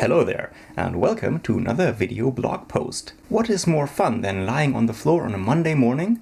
Hello there, and welcome to another video blog post. What is more fun than lying on the floor on a Monday morning?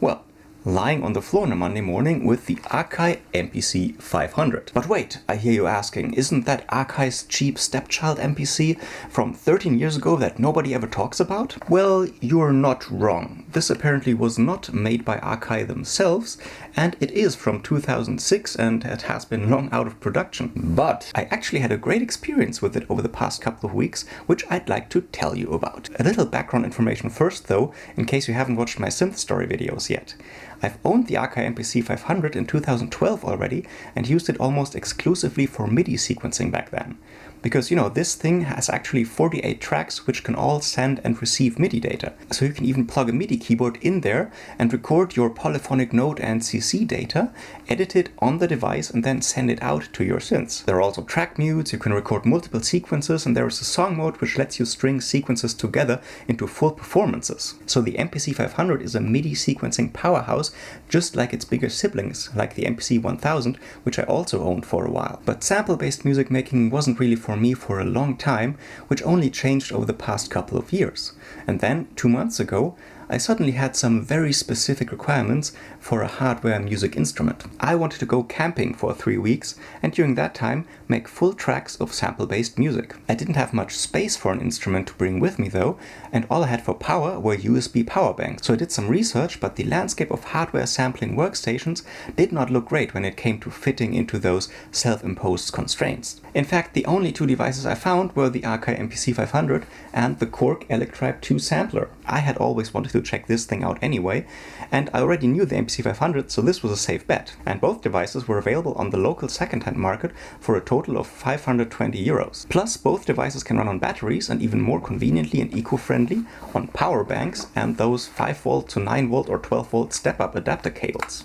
Well, lying on the floor on a Monday morning with the Akai MPC500. But wait, I hear you asking, isn't that Akai's cheap stepchild MPC from 13 years ago that nobody ever talks about? Well, you're not wrong. This apparently was not made by Akai themselves, and it is from 2006 and it has been long out of production. But I actually had a great experience with it over the past couple of weeks, which I'd like to tell you about. A little background information first though, in case you haven't watched my synth story videos yet. I've owned the Akai MPC500 in 2012 already and used it almost exclusively for MIDI sequencing back then. Because, you know, this thing has actually 48 tracks which can all send and receive MIDI data. So you can even plug a MIDI keyboard in there and record your polyphonic note and CC data, edit it on the device and then send it out to your synths. There are also track mutes, you can record multiple sequences, and there is a song mode which lets you string sequences together into full performances. So the MPC500 is a MIDI sequencing powerhouse, just like its bigger siblings, like the MPC1000, which I also owned for a while. But sample-based music making wasn't really for me for a long time, which only changed over the past couple of years. And then, 2 months ago, I suddenly had some very specific requirements for a hardware music instrument. I wanted to go camping for 3 weeks and during that time make full tracks of sample-based music. I didn't have much space for an instrument to bring with me though, and all I had for power were USB power banks. So I did some research, but the landscape of hardware sampling workstations did not look great when it came to fitting into those self-imposed constraints. In fact, the only two devices I found were the Akai MPC500 and the Korg Electribe 2 sampler. I had always wanted to check this thing out anyway, and I already knew the MPC500, so this was a safe bet. And both devices were available on the local second-hand market for a total of 520 euros. Plus, both devices can run on batteries and even more conveniently and eco-friendly on power banks and those 5V to 9V or 12V step-up adapter cables.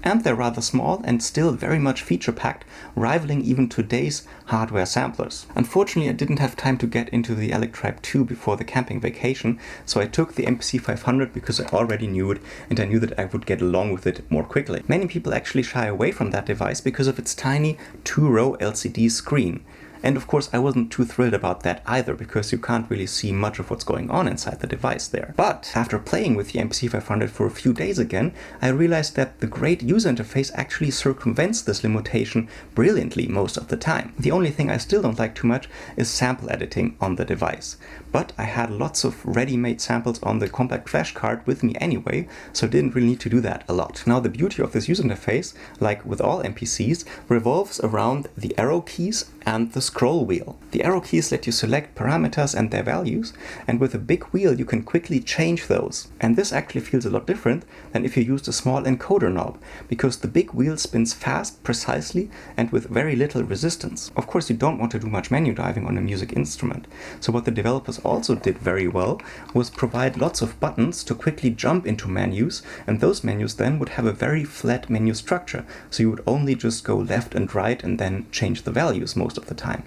And they're rather small and still very much feature-packed, rivaling even today's hardware samplers. Unfortunately, I didn't have time to get into the Electribe 2 before the camping vacation, so I took the MPC500 because I already knew it and I knew that I would get along with it more quickly. Many people actually shy away from that device because of its tiny 2-row LCD screen. And of course I wasn't too thrilled about that either, because you can't really see much of what's going on inside the device there. But after playing with the MPC500 for a few days again, I realized that the great user interface actually circumvents this limitation brilliantly most of the time. The only thing I still don't like too much is sample editing on the device. But I had lots of ready-made samples on the compact flash card with me anyway, so I didn't really need to do that a lot. Now the beauty of this user interface, like with all MPCs, revolves around the arrow keys and the scroll wheel. The arrow keys let you select parameters and their values, and with a big wheel you can quickly change those. And this actually feels a lot different than if you used a small encoder knob, because the big wheel spins fast, precisely, and with very little resistance. Of course, you don't want to do much menu diving on a music instrument, so what the developers also did very well was provide lots of buttons to quickly jump into menus, and those menus then would have a very flat menu structure, so you would only just go left and right and then change the values most of the time.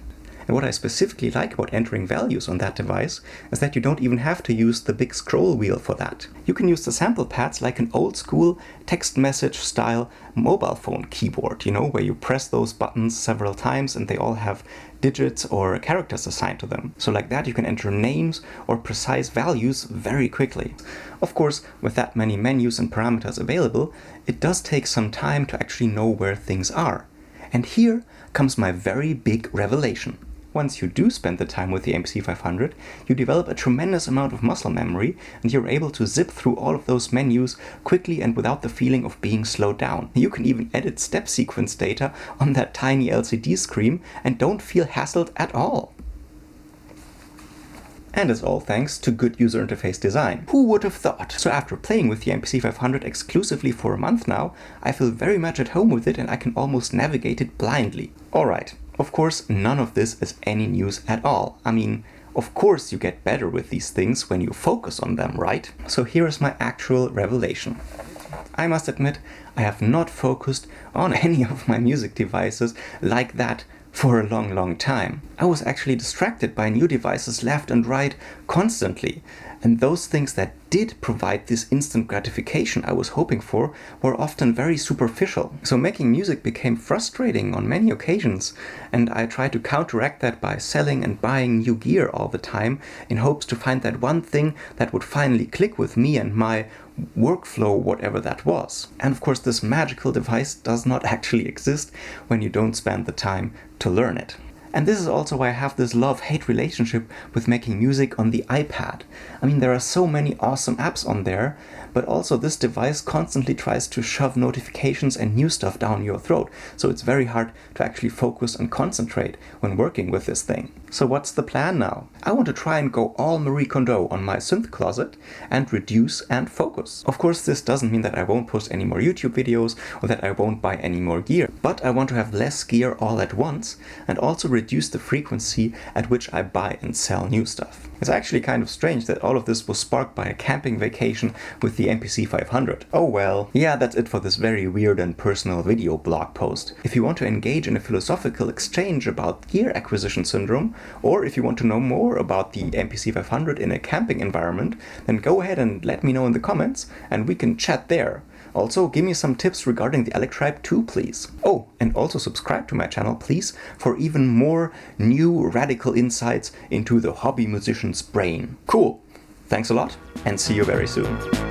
And what I specifically like about entering values on that device is that you don't even have to use the big scroll wheel for that. You can use the sample pads like an old school text message style mobile phone keyboard, you know, where you press those buttons several times and they all have digits or characters assigned to them. So like that you can enter names or precise values very quickly. Of course, with that many menus and parameters available, it does take some time to actually know where things are. And here comes my very big revelation. Once you do spend the time with the MPC500, you develop a tremendous amount of muscle memory and you're able to zip through all of those menus quickly and without the feeling of being slowed down. You can even edit step sequence data on that tiny LCD screen and don't feel hassled at all. And it's all thanks to good user interface design. Who would have thought? So after playing with the MPC500 exclusively for a month now, I feel very much at home with it and I can almost navigate it blindly. Alright, of course none of this is any news at all. I mean, of course you get better with these things when you focus on them, right? So here is my actual revelation. I must admit, I have not focused on any of my music devices like that for a long time. I was actually distracted by new devices left and right constantly, and those things that did provide this instant gratification I was hoping for were often very superficial. So making music became frustrating on many occasions, and I tried to counteract that by selling and buying new gear all the time in hopes to find that one thing that would finally click with me and my workflow, whatever that was. And of course, this magical device does not actually exist when you don't spend the time to learn it. And this is also why I have this love-hate relationship with making music on the iPad. I mean, there are so many awesome apps on there, but also this device constantly tries to shove notifications and new stuff down your throat, so it's very hard to actually focus and concentrate when working with this thing. So what's the plan now? I want to try and go all Marie Kondo on my synth closet and reduce and focus. Of course, this doesn't mean that I won't post any more YouTube videos or that I won't buy any more gear, but I want to have less gear all at once and also reduce the frequency at which I buy and sell new stuff. It's actually kind of strange that all of this was sparked by a camping vacation with the MPC500. Oh well. Yeah, that's it for this very weird and personal video blog post. If you want to engage in a philosophical exchange about gear acquisition syndrome, or if you want to know more about the MPC500 in a camping environment, then go ahead and let me know in the comments and we can chat there. Also, give me some tips regarding the Electribe 2, please. Oh, and also subscribe to my channel, please, for even more new radical insights into the hobby musician's brain. Cool! Thanks a lot, and see you very soon.